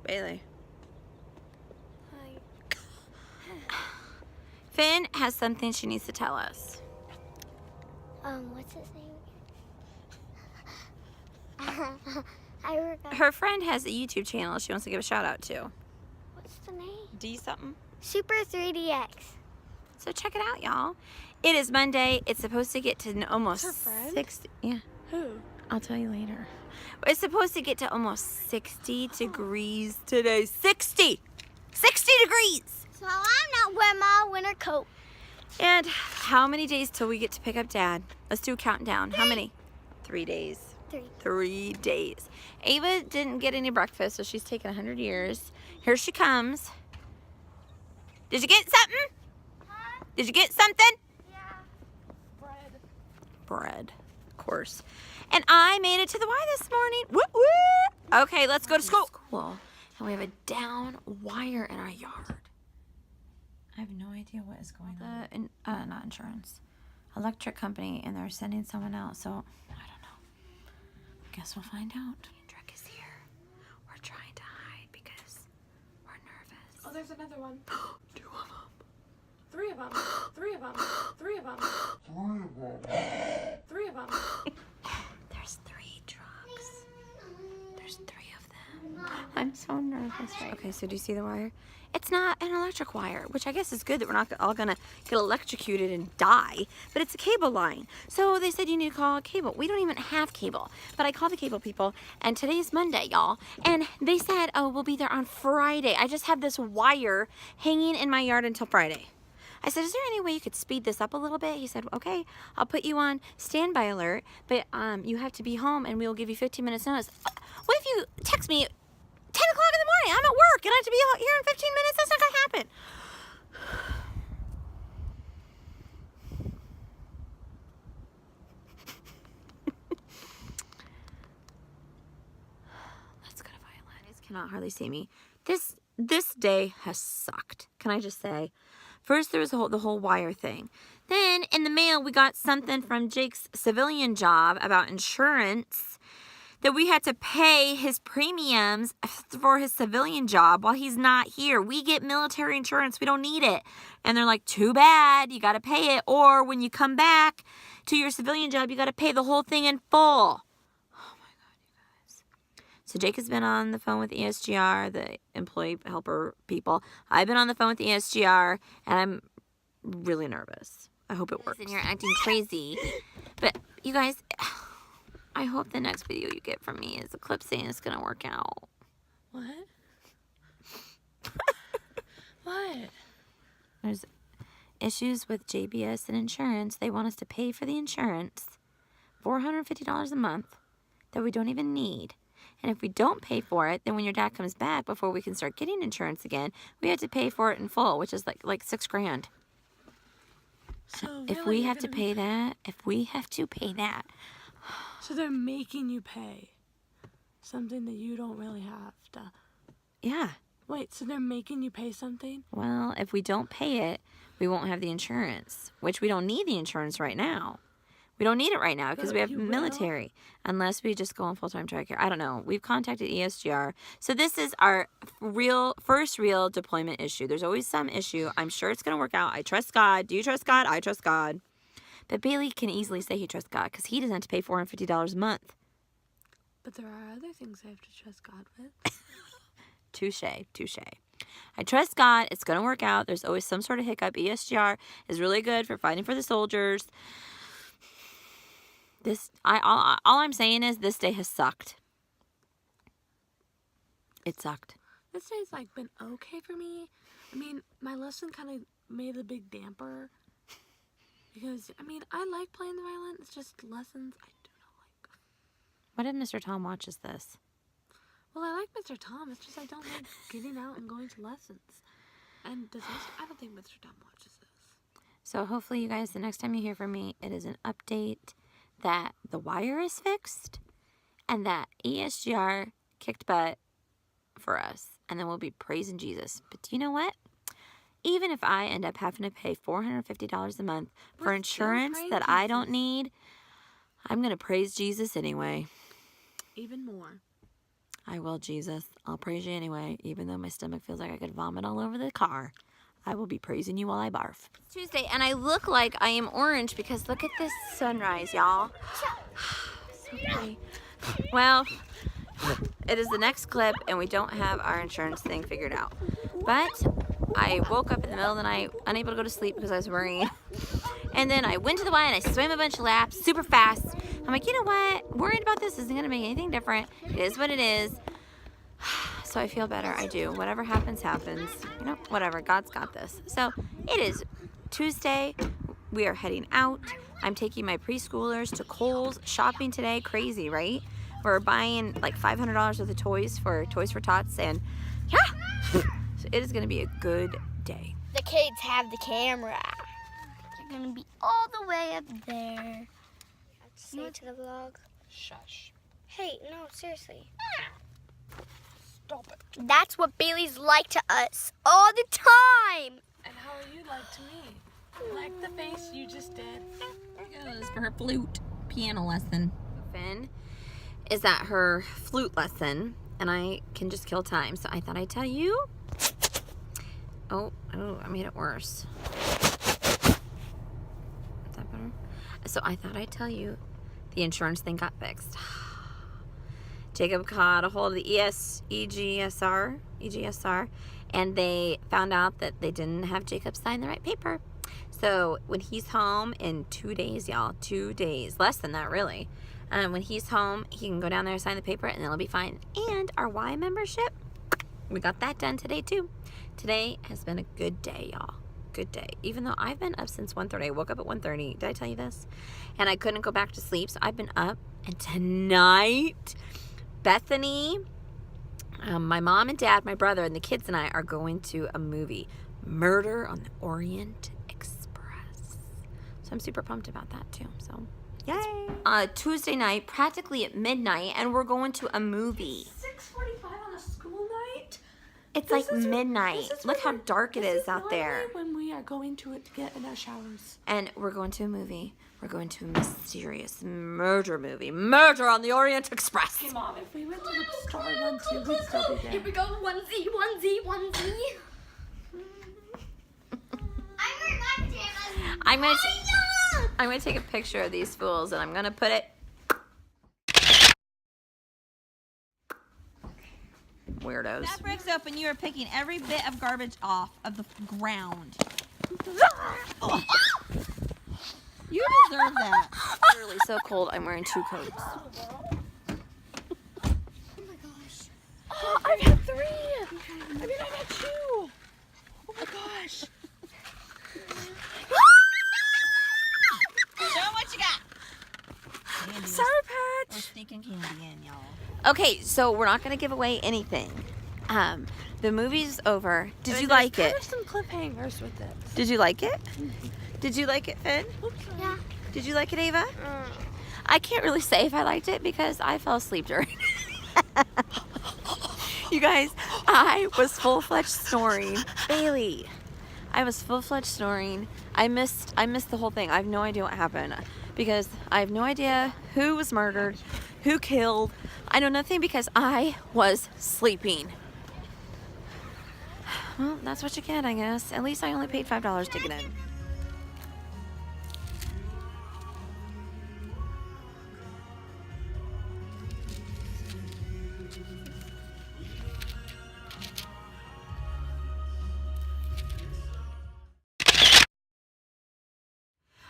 Bailey. Hi. Finn has something she needs to tell us. What's his name? I forgot. Her friend has a YouTube channel she wants to give a shout out to. What's the name? D something? Super 3DX. So check it out, y'all. It is Monday. It's supposed to get to almost Her friend? 60. Yeah. Who? I'll tell you later. It's supposed to get to almost 60 degrees today. 60! 60 degrees! So I'm not wearing my winter coat. And how many days till we get to pick up Dad? Let's do a countdown. How many? 3 days. 3 days. Ava didn't get any breakfast, so she's taken 100 years. Here she comes. Did you get something? Huh? Did you get something? Yeah. Bread, of course. And I made it to the Y this morning. Woo woo! Okay, let's go to school. And we have a down wire in our yard. I have no idea what is going on. Not insurance. Electric company, and they're sending someone out, so I don't know. Guess we'll find out. Drake is here. We're trying to hide because we're nervous. Oh, there's another one. 2 of them. 3 of them. 3 of them. 3 of them. 3 of them. There's 3 trucks. There's 3 of them. I'm so nervous. Okay, so do you see the wire? It's not an electric wire, which I guess is good that we're not all gonna get electrocuted and die, but it's a cable line. So they said you need to call a cable. We don't even have cable, but I called the cable people, and today's Monday, y'all, and they said, oh, we'll be there on Friday. I just have this wire hanging in my yard until Friday. I said, is there any way you could speed this up a little bit? He said, okay, I'll put you on standby alert, but you have to be home and we'll give you 15 minutes notice. What if you text me 10 o'clock in the morning? I'm at work and I have to be here in 15 minutes. That's not gonna happen. Let's go to Violet. You guys cannot hardly see me. This day has sucked. Can I just say? First, there was the whole wire thing. Then, in the mail, we got something from Jake's civilian job about insurance, that we had to pay his premiums for his civilian job while he's not here. We get military insurance. We don't need it. And they're like, too bad. You got to pay it. Or when you come back to your civilian job, you got to pay the whole thing in full. Oh, my God, you guys. So Jake has been on the phone with ESGR, the employee helper people. I've been on the phone with ESGR, and I'm really nervous. I hope it works. And you're acting crazy. But, you guys, I hope the next video you get from me is a clip saying it's going to work out. What? What? There's issues with JBS and insurance. They want us to pay for the insurance, $450 a month, that we don't even need. And if we don't pay for it, then when your dad comes back, before we can start getting insurance again, we have to pay for it in full, which is like $6,000. So If we have to pay that, so they're making you pay something that you don't really have to. yeah. Wait, so they're making you pay something? Well, if we don't pay it, we won't have the insurance, which we don't need the insurance right now. We don't need it right now because we have you will? military, unless we just go on full-time TRICARE. I don't know. We've contacted ESGR. So this is our first real deployment issue. There's always some issue. I'm sure it's going to work out. I trust God. Do you trust God? I trust God. But Bailey can easily say he trusts God because he doesn't have to pay $450 a month. But there are other things I have to trust God with. Touche, touche. I trust God. It's going to work out. There's always some sort of hiccup. ESGR is really good for fighting for the soldiers. All I'm saying is this day has sucked. It sucked. This day's like been okay for me. I mean, my lesson kind of made a big damper. Because, I mean, I like playing the violin. It's just lessons I do not like. What if Mr. Tom watches this? Well, I like Mr. Tom. It's just I don't like getting out and going to lessons. And I don't think Mr. Tom watches this. So hopefully you guys, the next time you hear from me, it is an update that the wire is fixed and that ESGR kicked butt for us. And then we'll be praising Jesus. But you know what? Even if I end up having to pay $450 a month for insurance that I don't need, I'm going to praise Jesus anyway. Even more. I will, Jesus. I'll praise you anyway, even though my stomach feels like I could vomit all over the car. I will be praising you while I barf. It's Tuesday, and I look like I am orange because look at this sunrise, y'all. So pretty. Well, it is the next clip, and we don't have our insurance thing figured out. But I woke up in the middle of the night, unable to go to sleep because I was worrying. And then I went to the Y and I swam a bunch of laps super fast. I'm like, you know what? Worried about this isn't going to make anything different. It is what it is. So I feel better. I do. Whatever happens, happens. You know, whatever. God's got this. So it is Tuesday. We are heading out. I'm taking my preschoolers to Kohl's shopping today. Crazy, right? We're buying like $500 worth of toys for Tots. And yeah, so it is going to be a good day. The kids have the camera. You're gonna be all the way up there. Say it to the vlog. Shush. Hey, no, seriously. Stop it. That's what Bailey's like to us all the time. And how are you like to me? Like the face you just did. It goes for her flute piano lesson. Finn is at her flute lesson, and I can just kill time. So I thought I'd tell you. Oh, I made it worse. Is that better? So I thought I'd tell you the insurance thing got fixed. Jacob got a hold of the EGSR, and they found out that they didn't have Jacob sign the right paper. So when he's home in 2 days, y'all, 2 days, less than that really. When he's home, he can go down there and sign the paper, and it'll be fine. And our Y membership, we got that done today too. Today has been a good day, y'all. Good day. Even though I've been up since 1:30. I woke up at 1:30. Did I tell you this? And I couldn't go back to sleep, so I've been up. And tonight, Bethany, my mom and dad, my brother, and the kids and I are going to a movie, Murder on the Orient Express. So I'm super pumped about that too. So, yay! Tuesday night, practically at midnight, and we're going to a movie. 6:45 on a school night? It's like midnight. Look how dark it is out there. When we are going to get in our showers. And we're going to a movie. We're going to a mysterious murder movie. Murder on the Orient Express. Hey, Mom, if we went to the Star one too, we'd still be there. Here we go, onesie, onesie, onesie. I'm wearing my pajamas. I'm gonna take a picture of these fools, and I'm gonna put it. Weirdos. That breaks open. You are picking every bit of garbage off of the ground. You deserve that. It's literally so cold. I'm wearing 2 coats. Oh my gosh. Oh, I've had 3. I've had 2. Oh my gosh. Show 'em what you got. Sour We're Patch. sneaking candy in, y'all. Okay, so we're not gonna give away anything. The movie's over. Did you like it? There's some cliffhangers with it. Did you like it? Did you like it, Finn? Yeah. Did you like it, Ava? I can't really say if I liked it because I fell asleep during it. You guys, I was full-fledged snoring. Bailey, I was full-fledged snoring. I missed the whole thing. I have no idea what happened because I have no idea who was murdered, who killed. I know nothing because I was sleeping. Well, that's what you get, I guess. At least I only paid $5 to get in.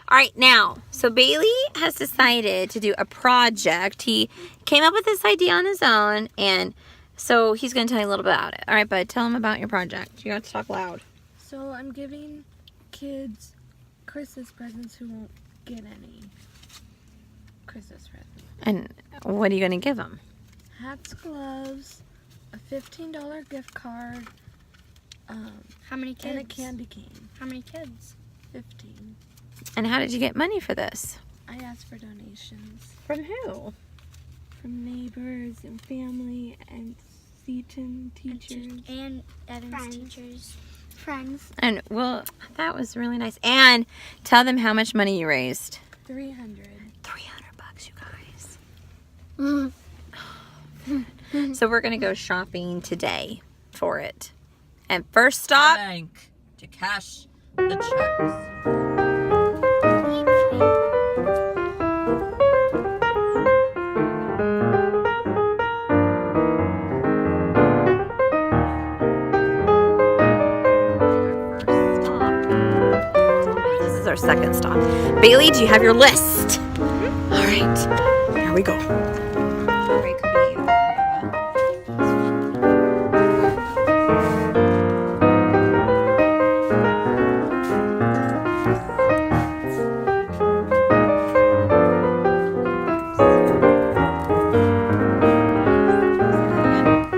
All right, now, so Bailey has decided to do a project. He came up with this idea on his own, and so he's going to tell you a little bit about it. All right, bud, tell him about your project. You have to talk loud. So I'm giving kids Christmas presents who won't get any Christmas presents. And what are you going to give them? Hats, gloves, a $15 gift card, How many kids? and a candy cane. How many kids? 15. And how did you get money for this? I asked for donations From who? from neighbors and family and Seton teachers. And Evan's teachers. Friends. And, well, that was really nice. And tell them how much money you raised. 300. $300, you guys. So we're gonna go shopping today for it. And first stop, Bank to cash the checks. this is our second stop. Bailey, do you have your list? All right, here we go.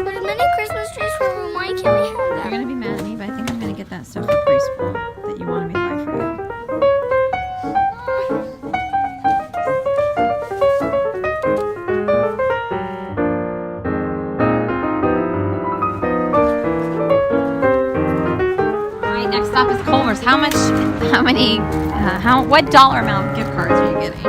There's many Christmas trees for room. Why can't we have You're them? gonna be mad at me, but I think I'm gonna get that stuff for preschool that you wanted me to buy for you. All right, next stop is Culver's. What dollar amount of gift cards are you getting?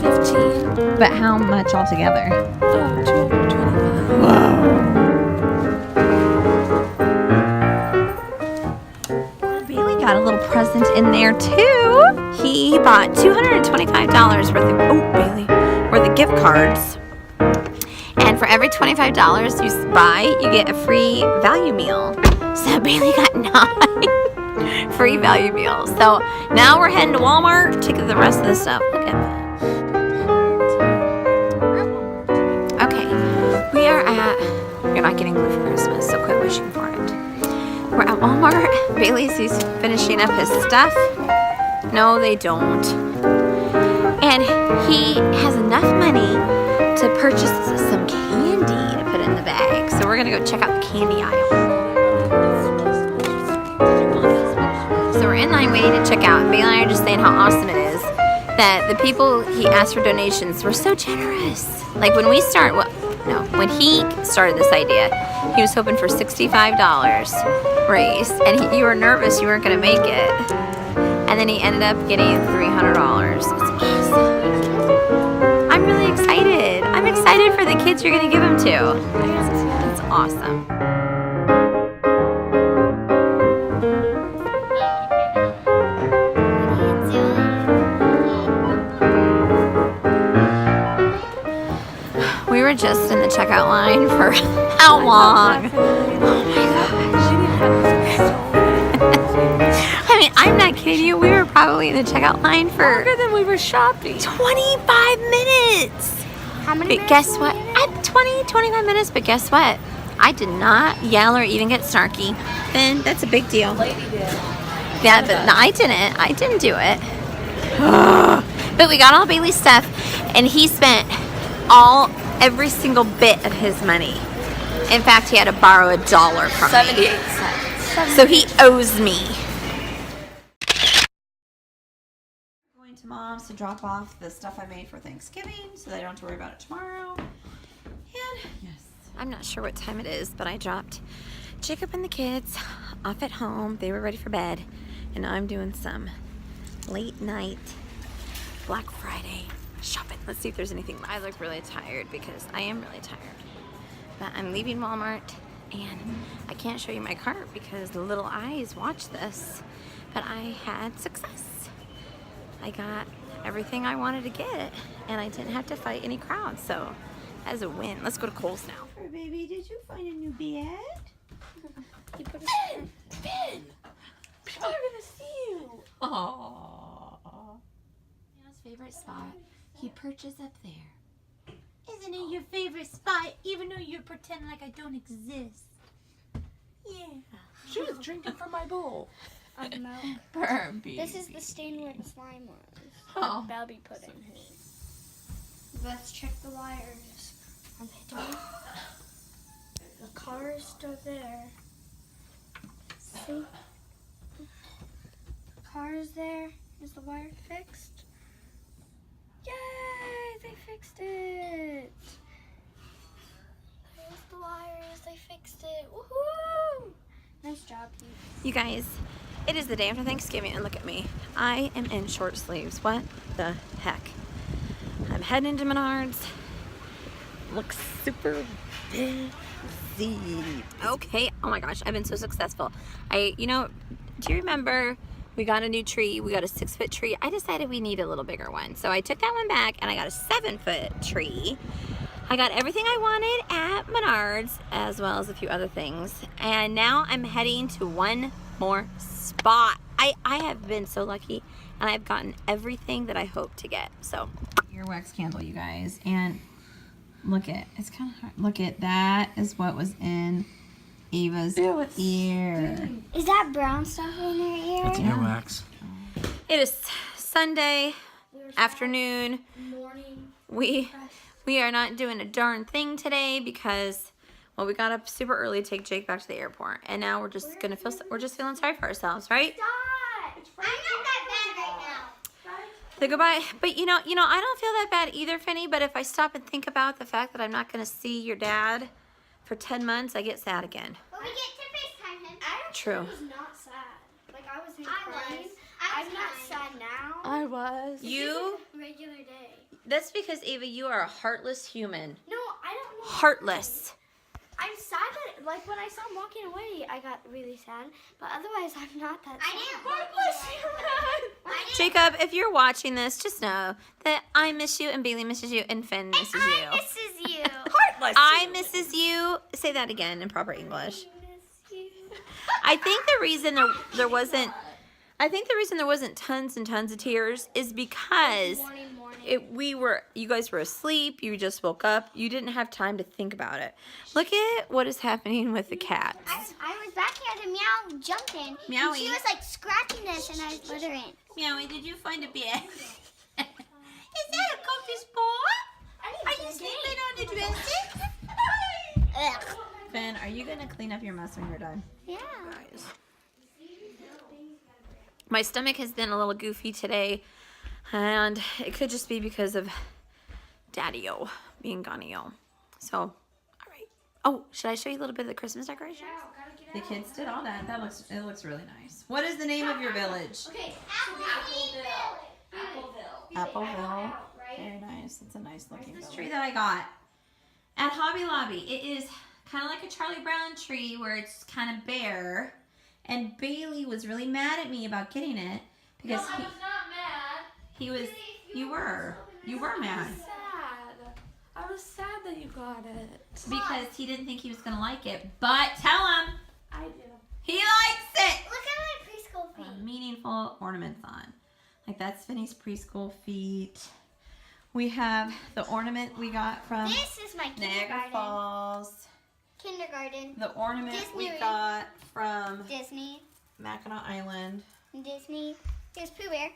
15. But how much altogether? Oh, 225. Bailey got a little present in there too. He bought $225 worth of gift cards. And for every $25 you buy, you get a free value meal. So Bailey got 9 free value meals. So now we're heading to Walmart to get the rest of the stuff. Look at that. Okay, we are at, you're not getting glue for Christmas, so quit wishing for it. We're at Walmart. Bailey's finishing up his stuff. No, they don't. And he has enough money to purchase some candy to put in the bag. So we're gonna go check out the candy aisle. So we're in line waiting to check out. Bailey and I are just saying how awesome it is that the people he asked for donations were so generous. Like when he started this idea, he was hoping for $65 raised, and you were nervous you weren't gonna make it. And then he ended up getting $300. It's awesome. I'm really excited. I'm excited for the kids you're gonna give them to. It's awesome. We were just in the checkout line for how long? Oh my gosh. I mean, I'm not kidding you. We were probably in the checkout line for Longer than we were shopping. 25 minutes. How many But minutes guess do what? we have? At 25 minutes, but guess what? I did not yell or even get snarky. Then that's a big deal. Lady did. Yeah, but no, I didn't do it. But we got all Bailey's stuff, and he spent every single bit of his money. In fact, he had to borrow $1 from 78 me. cents. So he owes me. Going to Mom's to drop off the stuff I made for Thanksgiving so that I don't have to worry about it tomorrow. And yes, I'm not sure what time it is, but I dropped Jacob and the kids off at home. They were ready for bed, and now I'm doing some late night Black Friday shopping. Let's see if there's anything. I look really tired because I am really tired. But I'm leaving Walmart, and I can't show you my cart because the little eyes watch this. But I had success. I got everything I wanted to get, and I didn't have to fight any crowds. So that is a win. Let's go to Kohl's now. Baby, did you find a new bed? Ben! People are gonna see you. Aww. Leo's favorite spot. He perches up there. Isn't it your favorite spot, even though you pretend like I don't exist? Yeah. She was drinking from my bowl. Of milk. Poor baby. This is the stain where the slime was. Oh. Belby put in his. Let's check the wires. Are they done? The car is still there. See? The car is there. Is the wire fixed? Yay! They fixed it! There's the wires. They fixed it. Woohoo! Nice job, Pete. You guys, it is the day after Thanksgiving, and look at me. I am in short sleeves. What the heck? I'm heading into Menards. Looks super Okay, oh my gosh, I've been so successful. Do you remember we got a new tree? We got a 6-foot tree. I decided we need a little bigger one. So I took that one back and I got a 7-foot tree. I got everything I wanted at Menards, as well as a few other things. And now I'm heading to one more spot. I have been so lucky, and I've gotten everything that I hope to get. So, earwax candle, you guys. And look at, it's kind of hard. Look at that is what was in Ava's ear. Is that brown stuff in her ear? That's earwax. It is Sunday afternoon. Morning. We are not doing a darn thing today because, well, we got up super early to take Jake back to the airport, and now we're just feeling sorry for ourselves, right? Stop! I'm not that bad right now. So goodbye. But I don't feel that bad either, Finny. But if I stop and think about the fact that I'm not going to see your dad for 10 months, I get sad again. But we get to FaceTime him. True. I was not sad. Like, I wasn't crying. I'm not sad now. I was. You? Regular day. That's because, Ava, you are a heartless human. No, I don't know. Heartless. I'm sad that, like, when I saw him walking away, I got really sad. But otherwise, I'm not that sad. Jacob, if you're watching this, just know that I miss you, and Bailey misses you, and Finn misses you. I misses you. Heartless. I misses you. Say that again in proper English. I think the reason there wasn't tons and tons of tears is because you guys were asleep, you just woke up, you didn't have time to think about it. Look at what is happening with the cats. I was back here at the meow jumping. Meowie. And she was like scratching this and I was littering. Meowie, did you find a bed? Is that a comfy spot? Are you sleeping on the dresser? Ugh. Finn, are you gonna clean up your mess when you're done? Yeah. Guys. My stomach has been a little goofy today, and it could just be because of Daddy-o being gone-o. So, all right. Oh, should I show you a little bit of the Christmas decorations? The kids did all that. It looks really nice. What is the name of your village? Okay. Appleville. Very nice. It's a nice looking village. This tree that I got at Hobby Lobby. It is kind of like a Charlie Brown tree where it's kind of bare. And Bailey was really mad at me about getting it because I was not mad. You were mad Sad. I was sad that you got it. because he didn't think he was gonna like it. But tell him I do. he likes it. Look at my preschool feet. Meaningful ornaments on, like that's Finney's preschool feet. We have the ornament we got from This is my Niagara kindergarten. Falls. Kindergarten. The ornament we Disney. got from Disney. Mackinac Island. Disney. Here's Pooh Bear.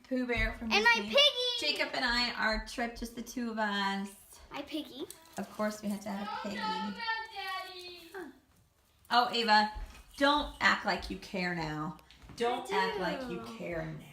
Pooh Bear from And Disney. my piggy. Jacob and I, our trip, just the two of us. My piggy. Of course, we had to have a piggy. Daddy. Oh, Ava, don't act like you care now. Don't I act like you do. care now.